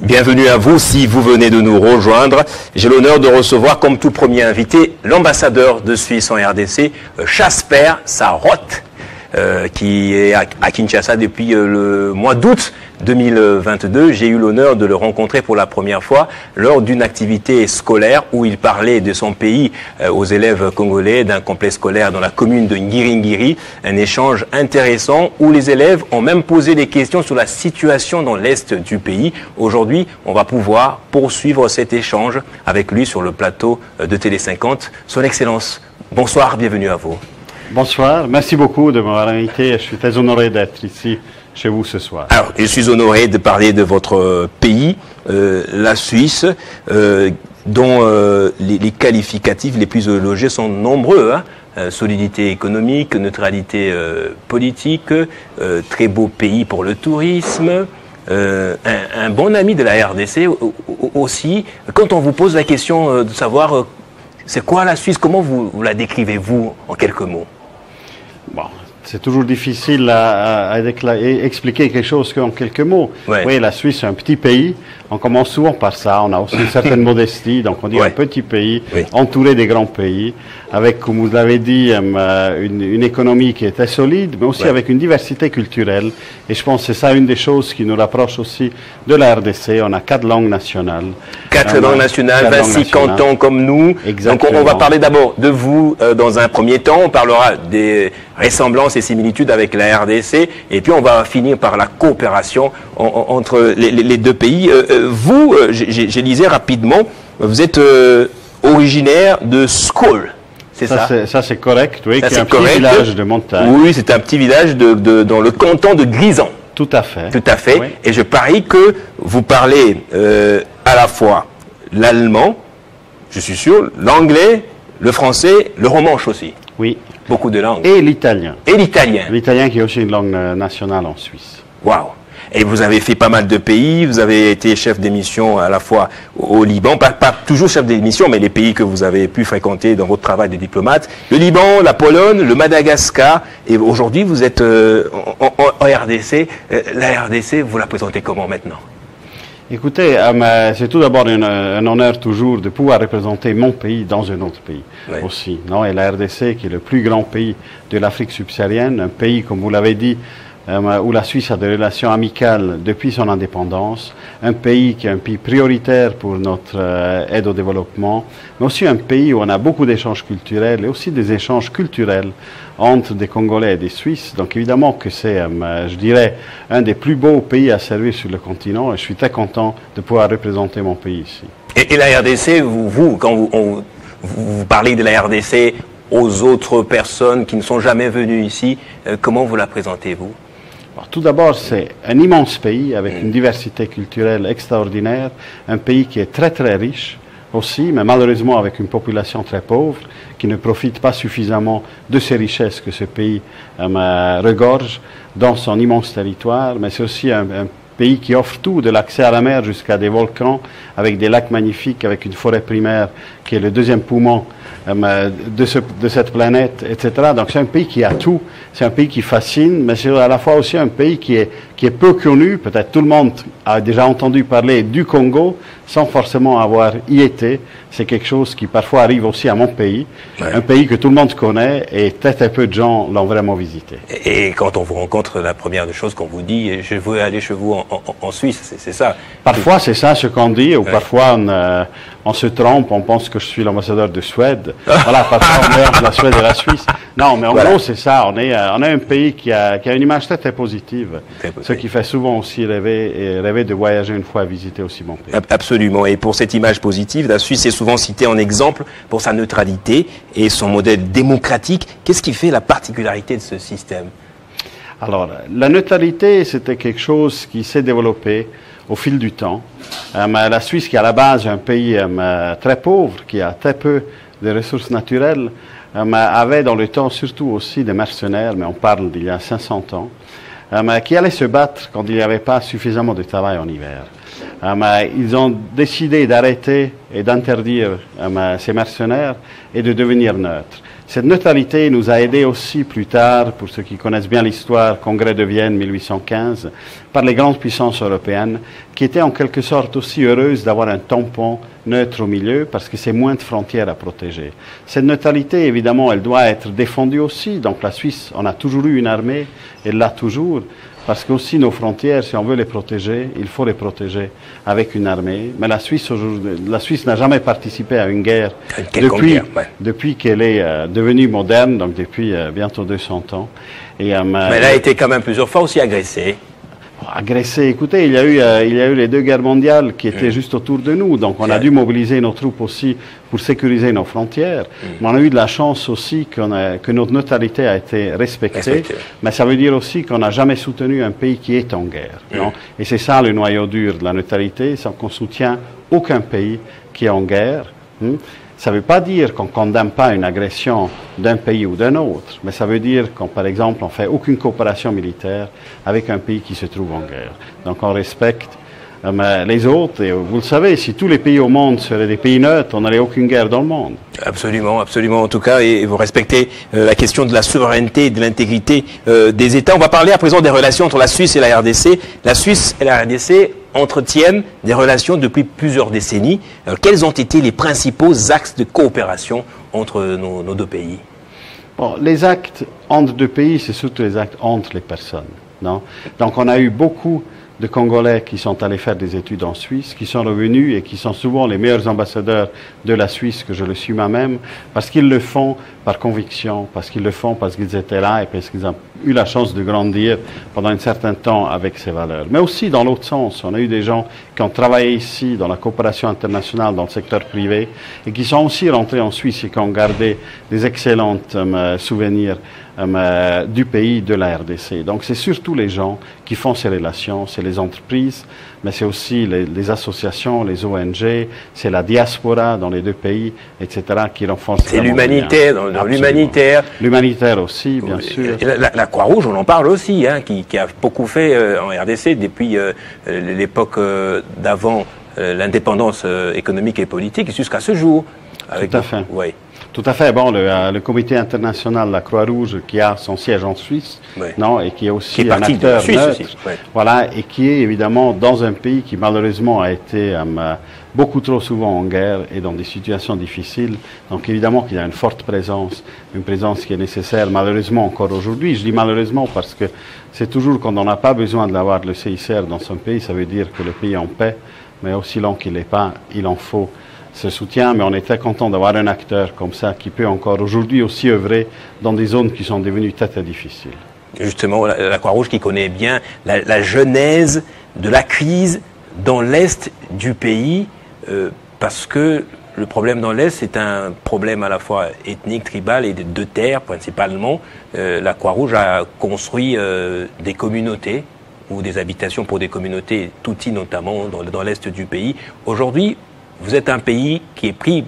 Bienvenue à vous si vous venez de nous rejoindre. J'ai l'honneur de recevoir comme tout premier invité l'ambassadeur de Suisse en RDC, Jasper Sarotte, qui est à Kinshasa depuis le mois d'août 2022. J'ai eu l'honneur de le rencontrer pour la première fois lors d'une activité scolaire où il parlait de son pays aux élèves congolais d'un complexe scolaire dans la commune de Ngiringiri. Un échange intéressant où les élèves ont même posé des questions sur la situation dans l'est du pays. Aujourd'hui, on va pouvoir poursuivre cet échange avec lui sur le plateau de Télé 50. Son Excellence, bonsoir, bienvenue à vous. Bonsoir, merci beaucoup de m'avoir invité. Je suis très honoré d'être ici chez vous ce soir. Alors, je suis honoré de parler de votre pays, la Suisse, dont les qualificatifs les plus élogieux sont nombreux. Solidité économique, neutralité politique, très beau pays pour le tourisme, un bon ami de la RDC aussi. Quand on vous pose la question de savoir c'est quoi la Suisse, comment vous la décrivez-vous en quelques mots? Bon, c'est toujours difficile à expliquer quelque chose qu'en quelques mots. Ouais. Oui, la Suisse est un petit pays. On commence souvent par ça. On a aussi une certaine modestie. Donc on dit un petit pays, entouré des grands pays, avec, comme vous l'avez dit, une économie qui est très solide, mais aussi avec une diversité culturelle. Et je pense que c'est ça une des choses qui nous rapproche aussi de la RDC. On a 4 langues nationales. 4 langues nationales, 26 cantons comme nous. Exactement. Donc on va parler d'abord de vous dans un premier temps. On parlera des ressemblances et similitudes avec la RDC. Et puis on va finir par la coopération entre les deux pays. Vous, je lisais rapidement, vous êtes originaire de Skol. C'est ça? Ça c'est correct, oui, c'est un petit village de montagne. Oui, c'est un petit village dans le canton de Grisons. Tout à fait. Tout à fait. Oui. Et je parie que vous parlez à la fois l'allemand, je suis sûr, l'anglais, le français, le romanche aussi. Oui. Beaucoup de langues. Et l'italien. Et l'italien. L'italien qui est aussi une langue nationale en Suisse. Waouh! Et vous avez fait pas mal de pays, vous avez été chef d'émission à la fois au Liban, pas toujours chef d'émission, mais les pays que vous avez pu fréquenter dans votre travail de diplomate, le Liban, la Pologne, le Madagascar, et aujourd'hui vous êtes en RDC. La RDC, vous la présentez comment maintenant? Écoutez, c'est tout d'abord un honneur toujours de pouvoir représenter mon pays dans un autre pays aussi. Non? Et la RDC, qui est le plus grand pays de l'Afrique subsaharienne, un pays, comme vous l'avez dit, où la Suisse a des relations amicales depuis son indépendance, un pays qui est un pays prioritaire pour notre aide au développement, mais aussi un pays où on a beaucoup d'échanges culturels et aussi des échanges culturels entre des Congolais et des Suisses. Donc évidemment que c'est, je dirais, un des plus beaux pays à servir sur le continent et je suis très content de pouvoir représenter mon pays ici. Et la RDC, quand vous parlez de la RDC aux autres personnes qui ne sont jamais venues ici, comment vous la présentez-vous? Alors, tout d'abord, c'est un immense pays avec une diversité culturelle extraordinaire, un pays qui est très très riche aussi, mais malheureusement avec une population très pauvre qui ne profite pas suffisamment de ces richesses que ce pays regorge dans son immense territoire, mais c'est aussi un pays qui offre tout, de l'accès à la mer jusqu'à des volcans, avec des lacs magnifiques, avec une forêt primaire qui est le deuxième poumon de cette planète, etc. Donc c'est un pays qui a tout, c'est un pays qui fascine, mais c'est à la fois aussi un pays qui est peu connu. Peut-être tout le monde a déjà entendu parler du Congo sans forcément avoir y été. C'est quelque chose qui parfois arrive aussi à mon pays, un pays que tout le monde connaît et très très peu de gens l'ont vraiment visité. Et quand on vous rencontre, la première des choses qu'on vous dit, je veux aller chez vous en Suisse, c'est ça? Parfois c'est ça ce qu'on dit, ou parfois on se trompe, on pense que je suis l'ambassadeur de Suède. Voilà, parfois on est entre la Suède et la Suisse. Non, mais en gros c'est ça, on est un pays qui a une image très très positive, ce qui fait souvent aussi rêver de voyager une fois et visiter aussi mon pays. Absolument, et pour cette image positive, la Suisse est souvent citée en exemple pour sa neutralité et son modèle démocratique. Qu'est-ce qui fait la particularité de ce système? Alors, la neutralité, c'était quelque chose qui s'est développé au fil du temps. La Suisse, qui à la base est un pays très pauvre, qui a très peu de ressources naturelles, avait dans le temps surtout aussi des mercenaires, mais on parle d'il y a 500 ans, qui allaient se battre quand il n'y avait pas suffisamment de travail en hiver. Ils ont décidé d'arrêter et d'interdire ces mercenaires et de devenir neutres. Cette neutralité nous a aidés aussi plus tard, pour ceux qui connaissent bien l'histoire, Congrès de Vienne 1815, par les grandes puissances européennes, qui étaient en quelque sorte aussi heureuses d'avoir un tampon neutre au milieu, parce que c'est moins de frontières à protéger. Cette neutralité, évidemment, elle doit être défendue aussi. Donc la Suisse, on a toujours eu une armée, elle l'a toujours, parce que aussi nos frontières, si on veut les protéger, il faut les protéger avec une armée. Mais la Suisse n'a jamais participé à une guerre depuis qu'elle est devenue moderne, donc depuis bientôt 200 ans. Mais elle a été quand même plusieurs fois aussi agressée. Agressé. Écoutez, il y a eu les 2 guerres mondiales qui étaient juste autour de nous, donc on a dû mobiliser nos troupes aussi pour sécuriser nos frontières. Mais on a eu de la chance aussi que notre neutralité a été respectée, mais ça veut dire aussi qu'on n'a jamais soutenu un pays qui est en guerre. Non? Et c'est ça le noyau dur de la neutralité, c'est qu'on soutient aucun pays qui est en guerre. Ça ne veut pas dire qu'on ne condamne pas une agression d'un pays ou d'un autre, mais ça veut dire qu'on, par exemple, on ne fait aucune coopération militaire avec un pays qui se trouve en guerre. Donc on respecte les autres, et vous le savez, si tous les pays au monde seraient des pays neutres, on n'aurait aucune guerre dans le monde. Absolument, absolument en tout cas, et vous respectez la question de la souveraineté et de l'intégrité des États. On va parler à présent des relations entre la Suisse et la RDC. La Suisse et la RDC entretiennent des relations depuis plusieurs décennies. Quels ont été les principaux axes de coopération entre nos 2 pays? Bon, les actes entre 2 pays, c'est surtout les actes entre les personnes. Non? Donc on a eu beaucoup de Congolais qui sont allés faire des études en Suisse, qui sont revenus et qui sont souvent les meilleurs ambassadeurs de la Suisse, que je le suis moi-même, parce qu'ils le font par conviction, parce qu'ils le font parce qu'ils étaient là et parce qu'ils ont eu la chance de grandir pendant un certain temps avec ces valeurs. Mais aussi dans l'autre sens, on a eu des gens qui ont travaillé ici dans la coopération internationale, dans le secteur privé, et qui sont aussi rentrés en Suisse et qui ont gardé des excellents souvenirs du pays, de la RDC. Donc c'est surtout les gens qui font ces relations, c'est les entreprises, mais c'est aussi les associations, les ONG, c'est la diaspora dans les 2 pays, etc., qui renforcent. C'est l'humanitaire, dans l'humanitaire. L'humanitaire aussi, bien sûr. La Croix-Rouge, on en parle aussi, hein, qui a beaucoup fait en RDC depuis l'époque d'avant l'indépendance économique et politique jusqu'à ce jour. Tout à fait. Oui. Tout à fait. Bon, le comité international de la Croix-Rouge, qui a son siège en Suisse, non, et qui est aussi un acteur neutre, voilà, et qui est évidemment dans un pays qui malheureusement a été beaucoup trop souvent en guerre et dans des situations difficiles. Donc évidemment qu'il y a une forte présence, une présence qui est nécessaire malheureusement encore aujourd'hui. Je dis malheureusement parce que c'est toujours quand on n'a pas besoin de l'avoir le CICR dans son pays, ça veut dire que le pays est en paix, mais aussi long qu'il n'est pas, il en faut ce soutien, mais on est très content d'avoir un acteur comme ça qui peut encore aujourd'hui aussi œuvrer dans des zones qui sont devenues très très difficiles. Justement, la Croix-Rouge qui connaît bien la genèse de la crise dans l'Est du pays, parce que le problème dans l'Est, c'est un problème à la fois ethnique, tribal et de terre principalement. La Croix-Rouge a construit des communautés ou des habitations pour des communautés Tutsi notamment dans l'Est du pays. Aujourd'hui, vous êtes un pays qui est pris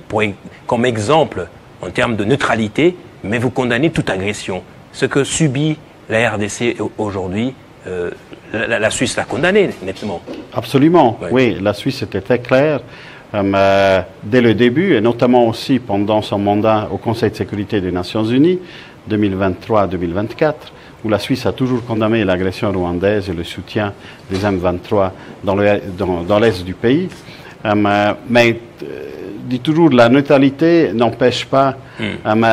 comme exemple en termes de neutralité, mais vous condamnez toute agression. Ce que subit la RDC aujourd'hui, la Suisse l'a condamné nettement. Absolument, oui. La Suisse était très claire dès le début, et notamment aussi pendant son mandat au Conseil de sécurité des Nations Unies, 2023-2024, où la Suisse a toujours condamné l'agression rwandaise et le soutien des M23 dans l'est du pays. Mais dit toujours, la neutralité n'empêche pas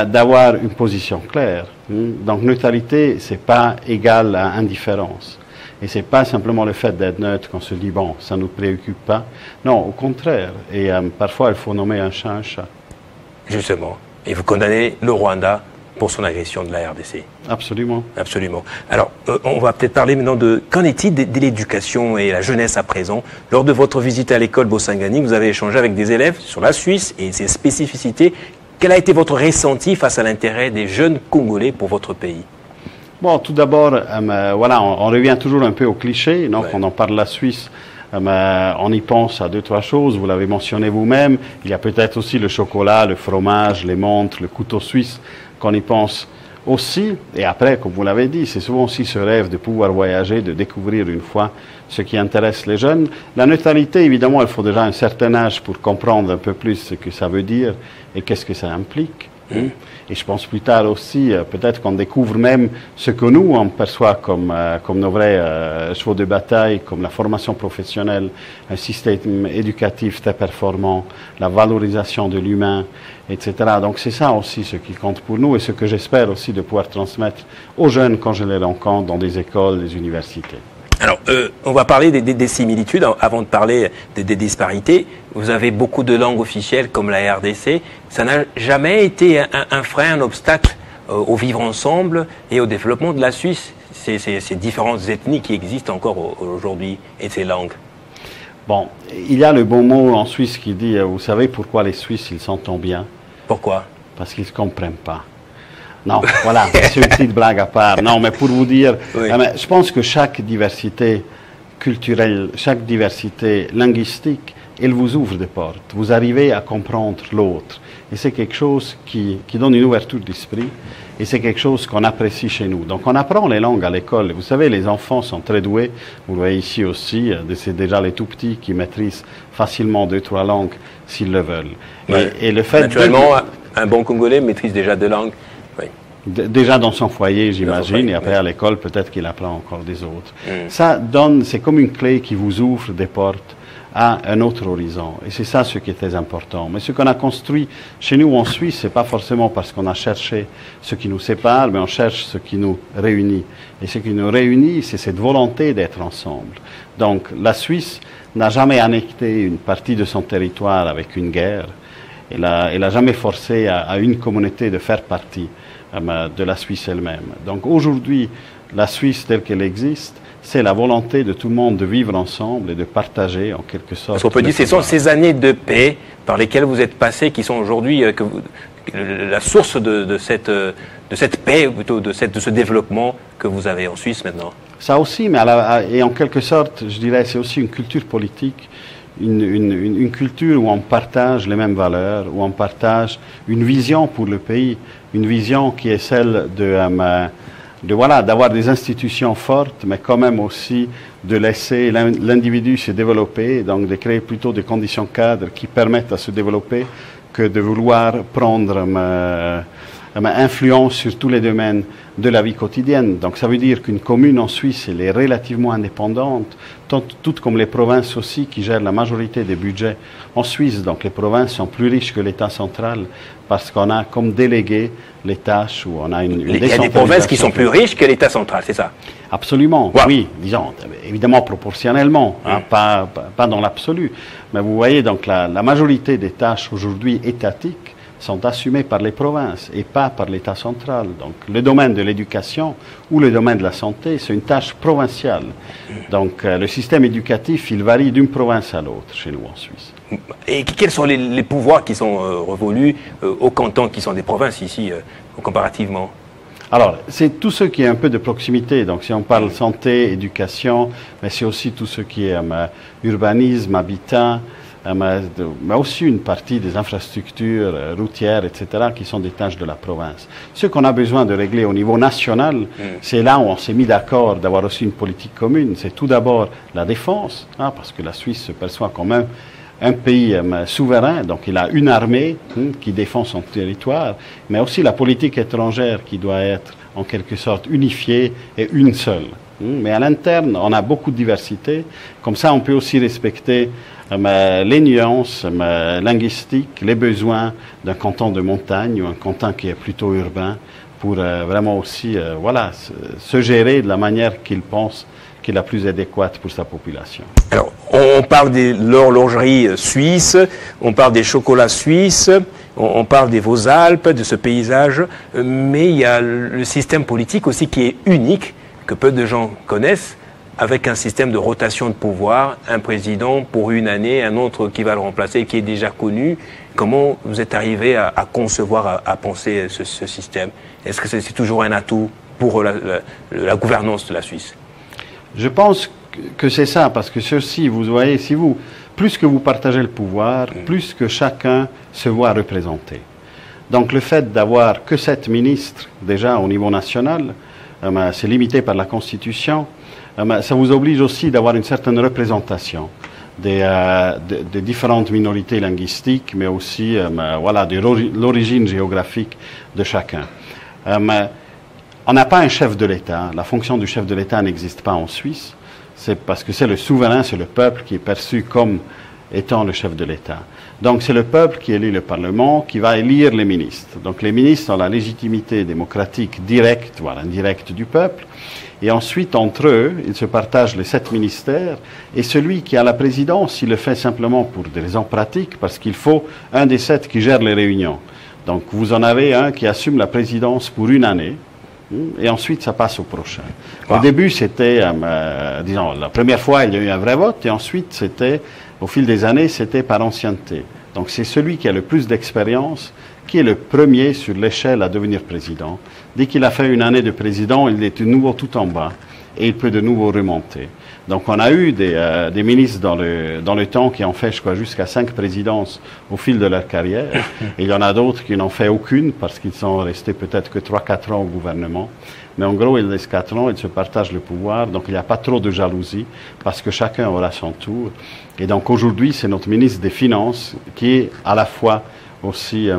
d'avoir une position claire. Donc neutralité, c'est pas égal à indifférence. Et c'est pas simplement le fait d'être neutre qu'on se dit, bon, ça ne nous préoccupe pas. Non, au contraire. Et parfois, il faut nommer un chat un chat. Justement. Et vous condamnez le Rwanda pour son agression de la RDC. Absolument. Absolument. Alors, on va peut-être parler maintenant de... Qu'en est-il de l'éducation et la jeunesse à présent? Lors de votre visite à l'école Bosangani, vous avez échangé avec des élèves sur la Suisse et ses spécificités. Quel a été votre ressenti face à l'intérêt des jeunes Congolais pour votre pays? Bon, tout d'abord, voilà, on revient toujours un peu au cliché. Donc, quand on parle de la Suisse, on y pense à 2-3 choses. Vous l'avez mentionné vous-même. Il y a peut-être aussi le chocolat, le fromage, les montres, le couteau suisse qu'on y pense aussi. Et après, comme vous l'avez dit, c'est souvent aussi ce rêve de pouvoir voyager, de découvrir une fois ce qui intéresse les jeunes. La neutralité, évidemment, il faut déjà un certain âge pour comprendre un peu plus ce que ça veut dire et qu'est-ce que ça implique. Et je pense plus tard aussi, peut-être qu'on découvre même ce que nous, on perçoit comme nos vrais chevaux de bataille, comme la formation professionnelle, un système éducatif très performant, la valorisation de l'humain, etc. Donc c'est ça aussi ce qui compte pour nous et ce que j'espère aussi de pouvoir transmettre aux jeunes quand je les rencontre dans des écoles, des universités. Alors, on va parler des similitudes avant de parler des disparités. Vous avez beaucoup de langues officielles comme la RDC. Ça n'a jamais été un frein, un obstacle au vivre ensemble et au développement de la Suisse, ces différentes ethnies qui existent encore aujourd'hui et ces langues. Bon, il y a le bon mot en Suisse qui dit, vous savez pourquoi les Suisses, ils s'entendent bien? Pourquoi? Parce qu'ils ne se comprennent pas. Non, voilà, c'est une petite blague à part. Non, mais pour vous dire, oui. Je pense que chaque diversité culturelle, chaque diversité linguistique, elle vous ouvre des portes. Vous arrivez à comprendre l'autre. Et c'est quelque chose qui donne une ouverture d'esprit. Et c'est quelque chose qu'on apprécie chez nous. Donc on apprend les langues à l'école. Vous savez, les enfants sont très doués. Vous le voyez ici aussi, c'est déjà les tout petits qui maîtrisent facilement 2-3 langues s'ils le veulent. Ouais. Et le fait naturellement, un bon Congolais maîtrise déjà 2 langues. Oui. Déjà dans son foyer, j'imagine, et après à l'école, peut-être qu'il apprend encore des autres. Ça donne, c'est comme une clé qui vous ouvre des portes à un autre horizon. Et c'est ça ce qui est très important. Mais ce qu'on a construit chez nous en Suisse, c'est pas forcément parce qu'on a cherché ce qui nous sépare, mais on cherche ce qui nous réunit. Et ce qui nous réunit, c'est cette volonté d'être ensemble. Donc la Suisse n'a jamais annexé une partie de son territoire avec une guerre. Elle a jamais forcé à une communauté de faire partie de la Suisse elle-même. Donc aujourd'hui, la Suisse telle qu'elle existe, c'est la volonté de tout le monde de vivre ensemble et de partager en quelque sorte. Parce qu'on peut dire que ce sont ces années de paix par lesquelles vous êtes passés qui sont aujourd'hui la source de cette paix, ou plutôt de ce développement que vous avez en Suisse maintenant. Ça aussi, mais et en quelque sorte, je dirais, c'est aussi une culture politique, une culture où on partage les mêmes valeurs, où on partage une vision pour le pays, une vision qui est celle d'avoir des institutions fortes, mais quand même aussi de laisser l'individu se développer, donc de créer plutôt des conditions cadres qui permettent à se développer que de vouloir prendre influence sur tous les domaines de la vie quotidienne. Donc ça veut dire qu'une commune en Suisse, elle est relativement indépendante, tout comme les provinces aussi qui gèrent la majorité des budgets en Suisse. Donc les provinces sont plus riches que l'État central parce qu'on a comme délégué les tâches où on a une Il y a des provinces qui sont plus riches que l'État central, c'est ça? Absolument, wow. Oui, disons, évidemment proportionnellement, hein, pas dans l'absolu. Mais vous voyez, donc la majorité des tâches aujourd'hui étatiques sont assumées par les provinces et pas par l'État central. Donc le domaine de l'éducation ou le domaine de la santé, c'est une tâche provinciale. Donc le système éducatif, il varie d'une province à l'autre chez nous en Suisse. Et quels sont les pouvoirs qui sont revolus aux cantons qui sont des provinces ici, comparativement? Alors, c'est tout ce qui est un peu de proximité. Donc, si on parle santé, éducation, mais c'est aussi tout ce qui est urbanisme, habitat, mais aussi une partie des infrastructures routières, etc., qui sont des tâches de la province. Ce qu'on a besoin de régler au niveau national, c'est là où on s'est mis d'accord d'avoir aussi une politique commune. C'est tout d'abord la défense, hein, parce que la Suisse se perçoit quand même un pays souverain, donc il a une armée qui défend son territoire, mais aussi la politique étrangère qui doit être en quelque sorte unifiée et une seule. Mais à l'interne, on a beaucoup de diversité. Comme ça, on peut aussi respecter les nuances linguistiques, les besoins d'un canton de montagne ou un canton qui est plutôt urbain pour vraiment aussi se gérer de la manière qu'il pense qui est la plus adéquate pour sa population. Alors, on parle de l'horlogerie suisse, on parle des chocolats suisses, on parle des Vosges-Alpes, de ce paysage, mais il y a le système politique aussi qui est unique, que peu de gens connaissent, avec un système de rotation de pouvoir, un président pour une année, un autre qui va le remplacer, qui est déjà connu. Comment vous êtes arrivé à concevoir, à penser ce système? Est-ce que c'est toujours un atout pour la gouvernance de la Suisse? Je pense que c'est ça, parce que ceci, vous voyez, plus que vous partagez le pouvoir, plus que chacun se voit représenté. Donc le fait d'avoir que 7 ministres, déjà au niveau national, c'est limité par la Constitution, ça vous oblige aussi d'avoir une certaine représentation de différentes minorités linguistiques, mais aussi voilà, de l'origine géographique de chacun. On n'a pas un chef de l'État. La fonction du chef de l'État n'existe pas en Suisse. C'est parce que c'est le souverain, c'est le peuple qui est perçu comme étant le chef de l'État. Donc c'est le peuple qui élit le Parlement, qui va élire les ministres. Donc les ministres ont la légitimité démocratique directe, voire indirecte du peuple. Et ensuite, entre eux, ils se partagent les 7 ministères. Et celui qui a la présidence, il le fait simplement pour des raisons pratiques, parce qu'il faut un des 7 qui gère les réunions. Donc vous en avez un qui assume la présidence pour une année. Et ensuite, ça passe au prochain. Wow. Au début, c'était, disons, la première fois, il y a eu un vrai vote, et ensuite, c'était, au fil des années, c'était par ancienneté. Donc, c'est celui qui a le plus d'expérience qui est le premier sur l'échelle à devenir président. Dès qu'il a fait une année de président, il est de nouveau tout en bas, et il peut de nouveau remonter. Donc, on a eu des ministres dans le temps qui ont fait, je crois, jusqu'à 5 présidences au fil de leur carrière. Et il y en a d'autres qui n'ont fait aucune parce qu'ils sont restés peut-être que 3-4 ans au gouvernement. Mais en gros, ils restent 4 ans, ils se partagent le pouvoir. Donc, il n'y a pas trop de jalousie parce que chacun aura son tour. Et donc, aujourd'hui, c'est notre ministre des Finances qui est à la fois aussi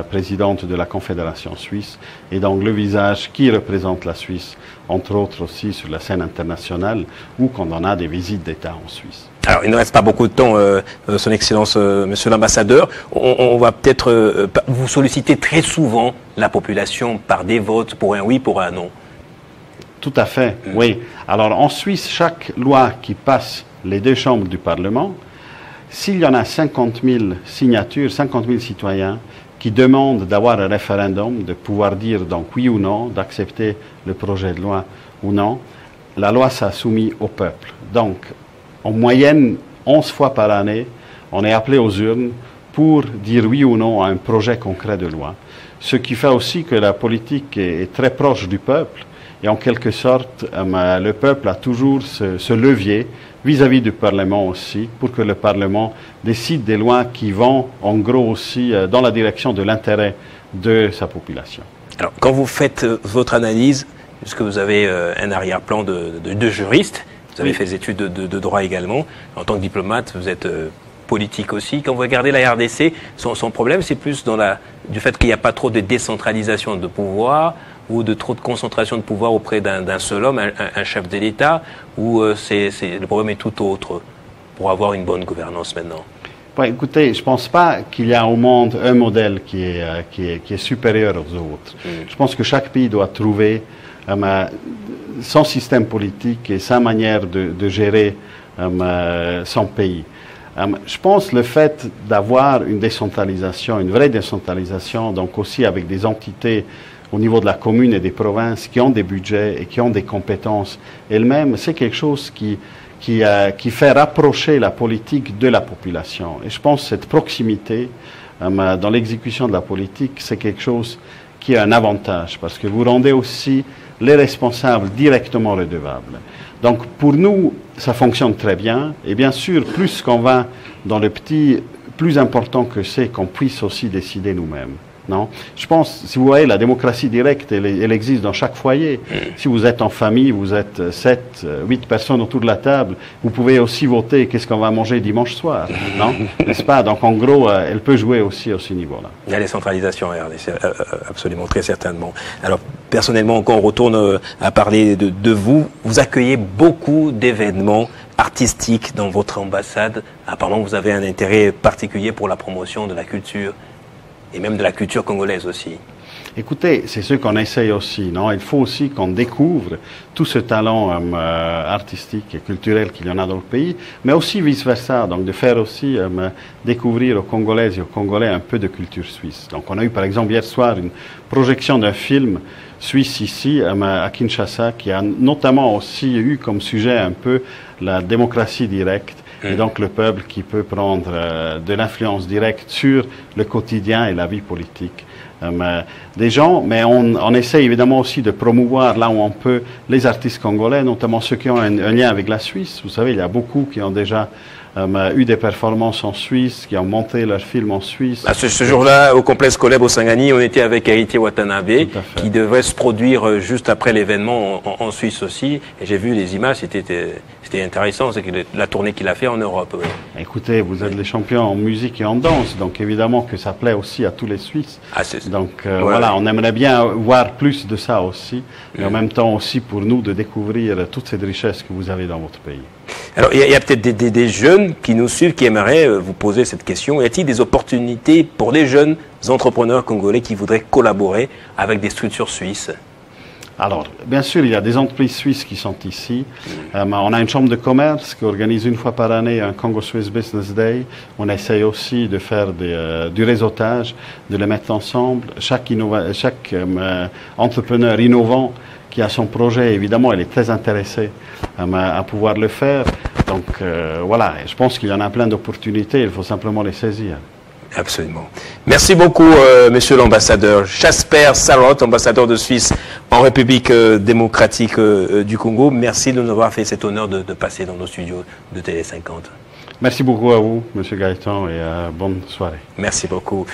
présidente de la Confédération suisse, et donc le visage qui représente la Suisse, entre autres aussi sur la scène internationale, ou quand on a des visites d'État en Suisse. Alors, il ne reste pas beaucoup de temps, Son Excellence, Monsieur l'Ambassadeur. On va peut-être vous solliciter très souvent la population par des votes pour un oui, pour un non. Tout à fait, oui. Alors, en Suisse, chaque loi qui passe les 2 chambres du Parlement, s'il y en a 50 000 signatures, 50 000 citoyens qui demandent d'avoir un référendum, de pouvoir dire donc oui ou non, d'accepter le projet de loi ou non, la loi sera soumise au peuple. Donc, en moyenne, 11 fois par année, on est appelé aux urnes pour dire oui ou non à un projet concret de loi. Ce qui fait aussi que la politique est très proche du peuple, et en quelque sorte, le peuple a toujours ce levier vis-à-vis du Parlement aussi, pour que le Parlement décide des lois qui vont, en gros aussi, dans la direction de l'intérêt de sa population. Alors, quand vous faites votre analyse, puisque vous avez un arrière-plan de juriste, vous avez fait des études de droit également, en tant que diplomate, vous êtes politique aussi. Quand vous regardez la RDC, son problème, c'est plus du fait qu'il n'y a pas trop de décentralisation de pouvoir, ou de trop de concentration de pouvoir auprès d'un seul homme, un chef de l'État, ou le problème est tout autre pour avoir une bonne gouvernance maintenant? Bon, écoutez, je ne pense pas qu'il y a au monde un modèle qui est supérieur aux autres. Je pense que chaque pays doit trouver son système politique et sa manière de gérer son pays. Je pense le fait d'avoir une décentralisation, une vraie décentralisation, donc aussi avec des entités au niveau de la commune et des provinces qui ont des budgets et qui ont des compétences elles-mêmes, c'est quelque chose qui fait rapprocher la politique de la population. Et je pense que cette proximité dans l'exécution de la politique, c'est quelque chose qui est un avantage, parce que vous rendez aussi les responsables directement redevables. Donc pour nous, ça fonctionne très bien, et bien sûr, plus qu'on va dans le petit, plus important que c'est qu'on puisse aussi décider nous-mêmes. Non. Je pense, si vous voyez, la démocratie directe, elle existe dans chaque foyer. Si vous êtes en famille, vous êtes 7, 8 personnes autour de la table, vous pouvez aussi voter qu'est-ce qu'on va manger dimanche soir, non? N'est-ce pas? Donc, en gros, elle peut jouer aussi à ce niveau-là. Il y a les centralisations, absolument, très certainement. Alors, personnellement, quand on retourne à parler de vous, vous accueillez beaucoup d'événements artistiques dans votre ambassade. Apparemment, vous avez un intérêt particulier pour la promotion de la culture, et même de la culture congolaise aussi. Écoutez, c'est ce qu'on essaye aussi, non? Il faut aussi qu'on découvre tout ce talent artistique et culturel qu'il y en a dans le pays, mais aussi vice-versa, donc de faire aussi découvrir aux Congolaises et aux Congolais un peu de culture suisse. Donc on a eu par exemple hier soir une projection d'un film suisse ici, à Kinshasa, qui a notamment aussi eu comme sujet un peu la démocratie directe, et donc le peuple qui peut prendre de l'influence directe sur le quotidien et la vie politique des gens. Mais on essaie évidemment aussi de promouvoir là où on peut les artistes congolais, notamment ceux qui ont un lien avec la Suisse. Vous savez, il y a beaucoup qui ont déjà eu des performances en Suisse, qui ont monté leurs films en Suisse. Ce jour-là, au complexe Koleb au Sangani, on était avec Héritier Watanabe, qui devait se produire juste après l'événement en Suisse aussi. Et j'ai vu les images, c'était intéressant, c'est la tournée qu'il a fait en Europe. Oui. Écoutez, vous êtes les champions en musique et en danse, donc évidemment que ça plaît aussi à tous les Suisses. Donc voilà, on aimerait bien voir plus de ça aussi, mais en même temps aussi pour nous de découvrir toute cette richesse que vous avez dans votre pays. Alors, il y a peut-être des jeunes qui nous suivent, qui aimeraient vous poser cette question. Y a-t-il des opportunités pour les jeunes entrepreneurs congolais qui voudraient collaborer avec des structures suisses? Alors, bien sûr, il y a des entreprises suisses qui sont ici. On a une chambre de commerce qui organise une fois par année un Congo Swiss Business Day. On essaye aussi de faire du réseautage, de les mettre ensemble. Chaque entrepreneur innovant qui a son projet, évidemment, elle est très intéressée à pouvoir le faire. Donc voilà, je pense qu'il y en a plein d'opportunités, il faut simplement les saisir. Absolument. Merci beaucoup, monsieur l'ambassadeur Jasper Sarot, ambassadeur de Suisse en République démocratique du Congo. Merci de nous avoir fait cet honneur de passer dans nos studios de Télé 50. Merci beaucoup à vous, monsieur Gaëtan, et bonne soirée. Merci beaucoup.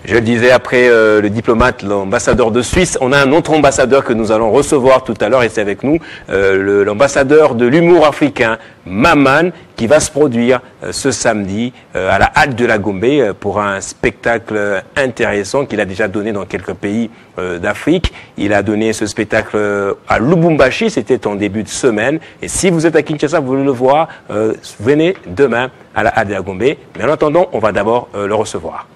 Je le disais, après le diplomate, l'ambassadeur de Suisse, on a un autre ambassadeur que nous allons recevoir tout à l'heure, et c'est avec nous, l'ambassadeur de l'humour africain, Maman, qui va se produire ce samedi à la Halle de la Gombe pour un spectacle intéressant qu'il a déjà donné dans quelques pays d'Afrique. Il a donné ce spectacle à Lubumbashi, c'était en début de semaine. Et si vous êtes à Kinshasa, vous voulez le voir, venez demain à la Halle de la Gombe. Mais en attendant, on va d'abord le recevoir.